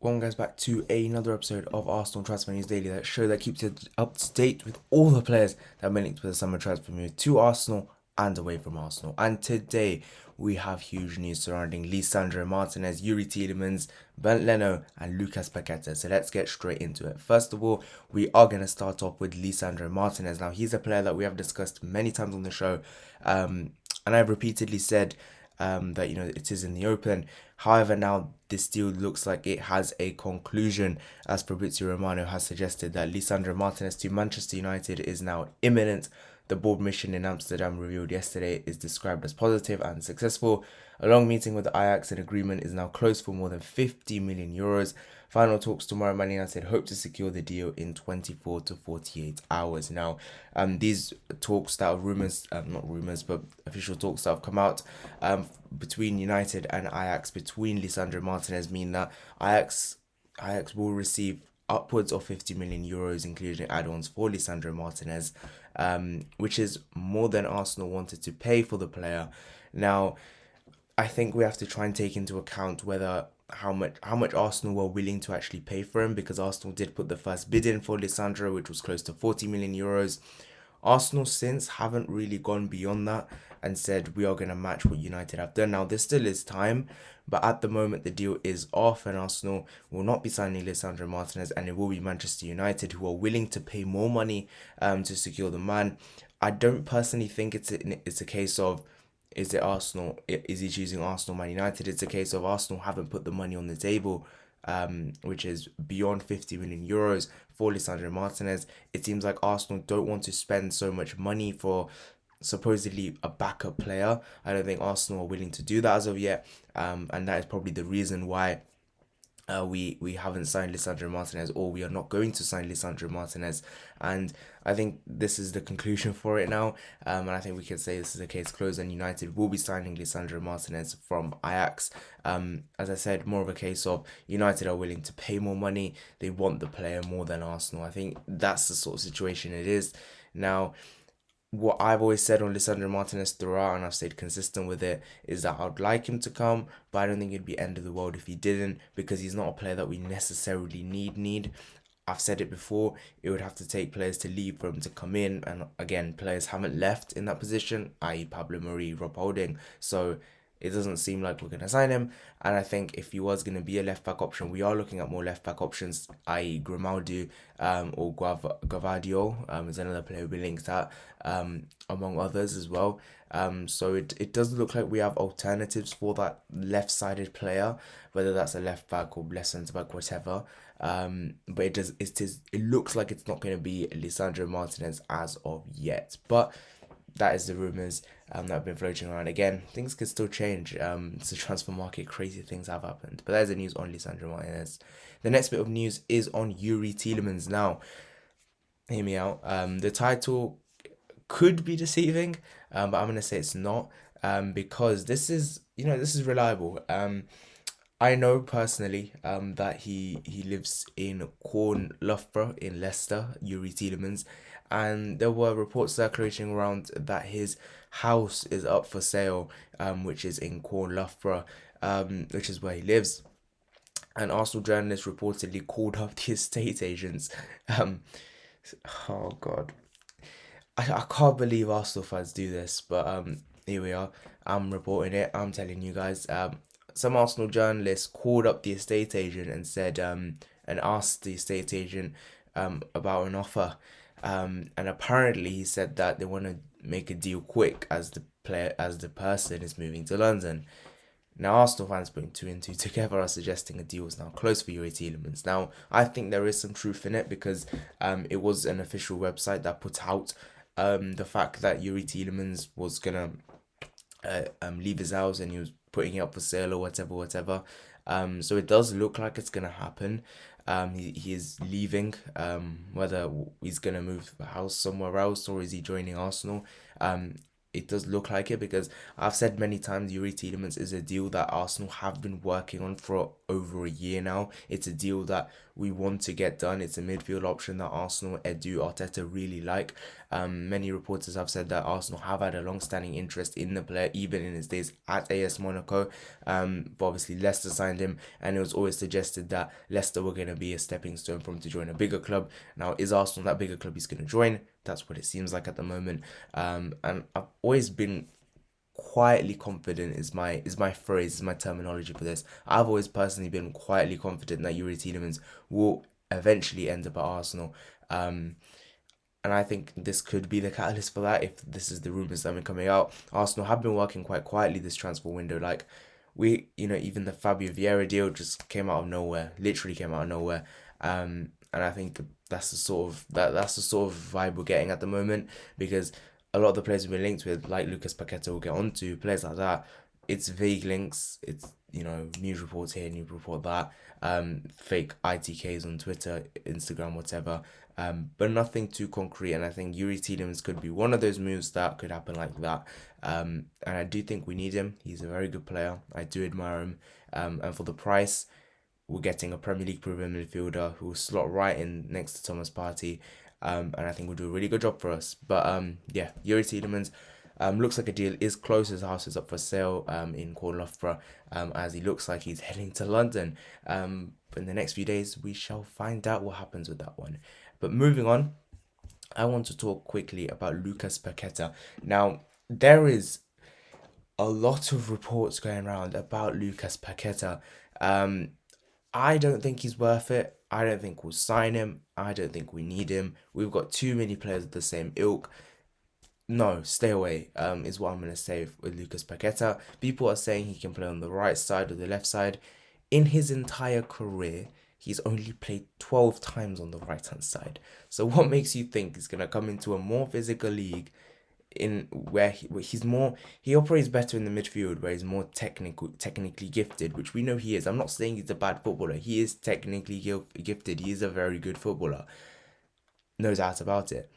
Welcome guys back to another episode of Arsenal Transfer News Daily, that show that keeps you up to date with all the players that have been linked with the summer transfer move to Arsenal and away from Arsenal. And today we have huge news surrounding Lisandro Martinez, Youri Tielemans, Bernd Leno and Lucas Paqueta. So let's get straight into it. First of all, we are going to start off with Lisandro Martinez. Now he's a player that we have discussed many times on the show, and I've repeatedly said that it is in the open. However, now this deal looks like it has a conclusion, as Fabrizio Romano has suggested that Lisandro Martinez to Manchester United is now imminent. The board mission in Amsterdam revealed yesterday is described as positive and successful. A long meeting with Ajax, an agreement is now close for more than 50 million euros. Final talks tomorrow. Man United hope to secure the deal in 24 to 48 hours. Now, these talks that are rumours, not rumours, but official talks that have come out between United and Ajax, between Lisandro Martinez, mean that Ajax will receive upwards of 50 million euros, including add-ons for Lisandro Martinez, which is more than Arsenal wanted to pay for the player. Now, I think we have to try and take into account whether how much Arsenal were willing to actually pay for him, because Arsenal did put the first bid in for Lisandro, which was close to 40 million euros. Arsenal since haven't really gone beyond that and said we are going to match what United have done. Now, there still is time, but at the moment the deal is off and Arsenal will not be signing Lisandro Martinez, and it will be Manchester United who are willing to pay more money to secure the man. I don't personally think it's a case of, is it Arsenal? Is he choosing Arsenal, Man United? It's a case of Arsenal haven't put the money on the table, which is beyond 50 million euros for Lisandro Martinez. It seems like Arsenal don't want to spend so much money for supposedly a backup player. I don't think Arsenal are willing to do that as of yet, and that is probably the reason why we haven't signed Lisandro Martinez, or we are not going to sign Lisandro Martinez. And I think this is the conclusion for it now, and I think we can say this is a case closed and United will be signing Lisandro Martinez from Ajax. As I said, more of a case of United are willing to pay more money, they want the player more than Arsenal. I think that's the sort of situation it is now. What I've always said on Lisandro Martinez throughout, and I've stayed consistent with it, is that I'd like him to come, but I don't think it'd be end of the world if he didn't, because he's not a player that we necessarily need. I've said it before, it would have to take players to leave for him to come in, and again, players haven't left in that position, i.e. Pablo Mari, Rob Holding, so it doesn't seem like we're going to sign him. And I think if he was going to be a left back option, we are looking at more left back options, i.e. Grimaldo or Gavadio is another player we linked at, among others as well. So it does look like we have alternatives for that left-sided player, whether that's a left back or left centre back, whatever. But it looks like it's not going to be Lisandro Martinez as of yet. But that is the rumours that have been floating around. Again, things could still change. It's a transfer market, crazy things have happened. But there's the news on Lisandro Martinez. The next bit of news is on Youri Tielemans. Now, hear me out. The title could be deceiving, but I'm going to say it's not, because this is reliable. I know personally that he lives in Corn Loughborough in Leicester, Youri Tielemans, and there were reports circulating around that his house is up for sale, which is in Corn Loughborough, which is where he lives. And Arsenal journalists reportedly called up the estate agents. Oh God, I can't believe Arsenal fans do this, but here we are. I'm reporting it. I'm telling you guys. Some Arsenal journalists called up the estate agent and said and asked the estate agent about an offer. And apparently he said that they want to make a deal quick, as the person is moving to London. Now, Arsenal fans putting two and two together are suggesting a deal is now close for Youri Tielemans. Now, I think there is some truth in it, because it was an official website that put out the fact that Youri Tielemans was gonna leave his house and he was putting it up for sale or whatever. So it does look like it's gonna happen. He is leaving. Whether he's gonna move the house somewhere else or is he joining Arsenal, it does look like it, because I've said many times Youri Tielemans is a deal that Arsenal have been working on for over a year now. It's a deal that we want to get done. It's a midfield option that Arsenal, Edu, Arteta really like. Many reporters have said that Arsenal have had a long-standing interest in the player, even in his days at AS Monaco. But obviously Leicester signed him, and it was always suggested that Leicester were going to be a stepping stone for him to join a bigger club. Now, is Arsenal that bigger club he's going to join? That's what it seems like at the moment. And I've always been quietly confident is my phrase, is my terminology for this. I've always personally been quietly confident that Youri Tielemans will eventually end up at Arsenal. And I think this could be the catalyst for that if this is the rumours that have been coming out. Arsenal have been working quite quietly this transfer window. Like, even the Fabio Vieira deal just came out of nowhere, literally came out of nowhere. And I think that's the sort of vibe we're getting at the moment, because a lot of the players we've been linked with, like Lucas Paqueta, will get onto players like that. It's vague links. It's news reports here, news report that, fake ITKs on Twitter, Instagram, whatever. But nothing too concrete. And I think Youri Tielemans could be one of those moves that could happen like that. And I do think we need him. He's a very good player. I do admire him. And for the price, we're getting a Premier League proven midfielder who will slot right in next to Thomas Partey. And I think will do a really good job for us. But yeah, Youri Tielemans. Looks like a deal is close. His house is up for sale in Corn Loughborough, as he looks like he's heading to London. But in the next few days, we shall find out what happens with that one. But moving on, I want to talk quickly about Lucas Paqueta. Now, there is a lot of reports going around about Lucas Paqueta. Um, I don't think he's worth it. I don't think we'll sign him. I don't think we need him. We've got too many players of the same ilk. No, stay away, is what I'm going to say with Lucas Paqueta. People are saying he can play on the right side or the left side. In his entire career, he's only played 12 times on the right hand side. So what makes you think he's going to come into a more physical league in where he operates better in the midfield, where he's more technically gifted, which we know he is. I'm not saying he's a bad footballer. He is technically gifted. He is a very good footballer. No doubt about it.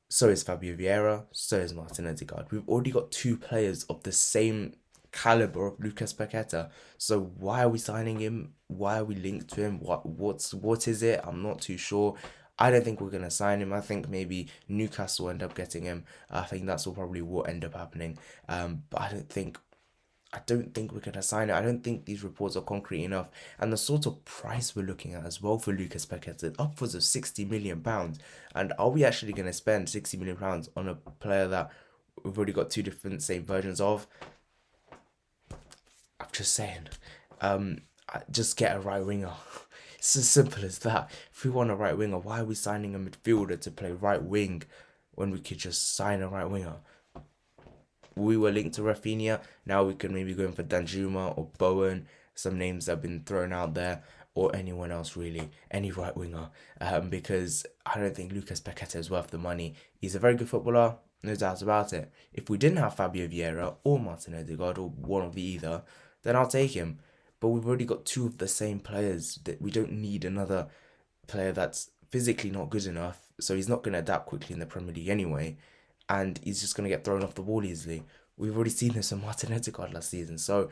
So is Fabio Vieira, so is Martin Odegaard. We've already got two players of the same caliber of Lucas Paqueta. So why are we signing him? Why are we linked to him? What is it? I'm not too sure. I don't think we're gonna sign him. I think maybe Newcastle end up getting him. I think that's probably what end up happening. But I don't think we're gonna sign it. I don't think these reports are concrete enough. And the sort of price we're looking at as well for Lucas Paqueta, upwards of £60 million. And are we actually gonna spend £60 million on a player that we've already got two different same versions of? I'm just saying. Just get a right winger. It's as simple as that. If we want a right winger, why are we signing a midfielder to play right wing when we could just sign a right winger? We were linked to Rafinha. Now we could maybe go in for Danjuma or Bowen. Some names that have been thrown out there, or anyone else really, any right winger. Because I don't think Lucas Paqueta is worth the money. He's a very good footballer, no doubt about it. If we didn't have Fabio Vieira or Martin Odegaard or one of the either, then I'll take him. But we've already got two of the same players. That we don't need another player that's physically not good enough. So he's not going to adapt quickly in the Premier League anyway, and he's just going to get thrown off the ball easily. We've already seen this on Martin Odegaard last season. So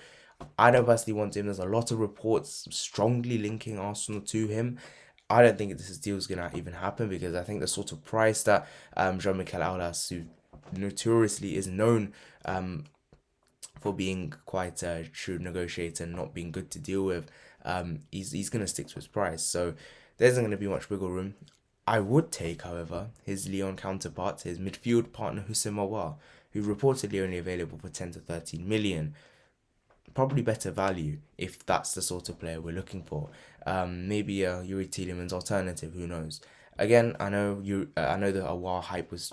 I don't personally want him. There's a lot of reports strongly linking Arsenal to him. I don't think this deal is going to even happen, because I think the sort of price that Jean-Michel Aulas, who notoriously is known for being quite a shrewd negotiator and not being good to deal with, he's going to stick to his price. So there isn't going to be much wiggle room. I would take, however, his Lyon counterpart, his midfield partner Houssem Aouar, who reportedly only available for 10 to 13 million. Probably better value if that's the sort of player we're looking for. Maybe a Youri Tielemans alternative, who knows? Again, I know the Aouar hype was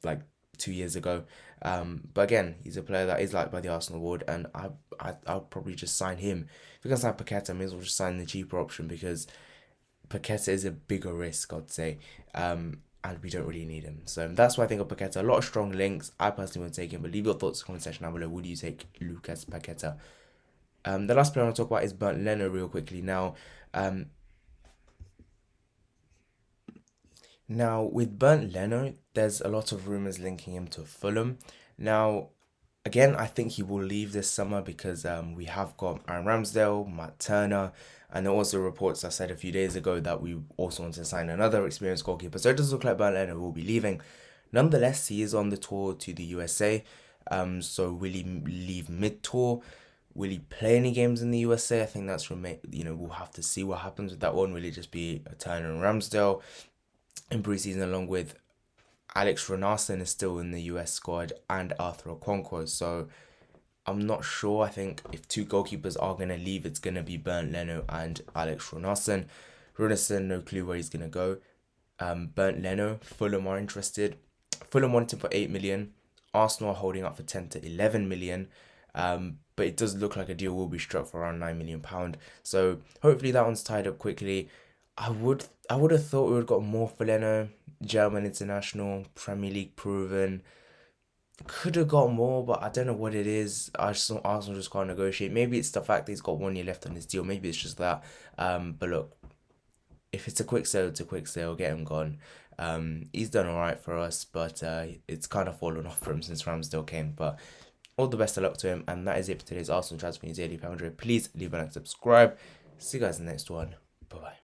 like 2 years ago. But again, he's a player that is liked by the Arsenal board, and I'll probably just sign him. If we can sign Paqueta, I may as well just sign the cheaper option, because Paqueta is a bigger risk, I'd say, and we don't really need him. So that's why I think of Paqueta. A lot of strong links. I personally want to take him, but leave your thoughts in the comment section down below. Would you take Lucas Paqueta? The last player I want to talk about is Bernd Leno real quickly. Now with Bernd Leno, there's a lot of rumours linking him to Fulham. Now, Again, I think he will leave this summer because we have got Aaron Ramsdale, Matt Turner, and there are also reports I said a few days ago that we also want to sign another experienced goalkeeper. So it does look like Bernd Leno will be leaving. Nonetheless, he is on the tour to the USA. So will he leave mid-tour? Will he play any games in the USA? I think that's we'll have to see what happens with that one. Will it just be a Turner and Ramsdale in preseason along with Alex Renarson is still in the US squad and Arthur Okonkwo. So I'm not sure. I think if two goalkeepers are going to leave, it's going to be Bernd Leno and Alex Renarson. Renarson, no clue where he's going to go. Bernd Leno, Fulham are interested. Fulham want him for 8 million. Arsenal are holding up for 10 to 11 million. But it does look like a deal will be struck for around £9 million. So hopefully that one's tied up quickly. I would have thought we would have got more for Leno. German international, Premier League proven. Could have got more, but I don't know what it is. I just thought Arsenal just can't negotiate. Maybe it's the fact that he's got 1 year left on his deal. Maybe it's just that. But look, if it's a quick sale, it's a quick sale. Get him gone. He's done alright for us, but it's kind of fallen off for him since Ramsdale came. But all the best of luck to him, and that is it for today's Arsenal Transfer News Daily. Please leave a like, subscribe. See you guys in the next one. Bye bye.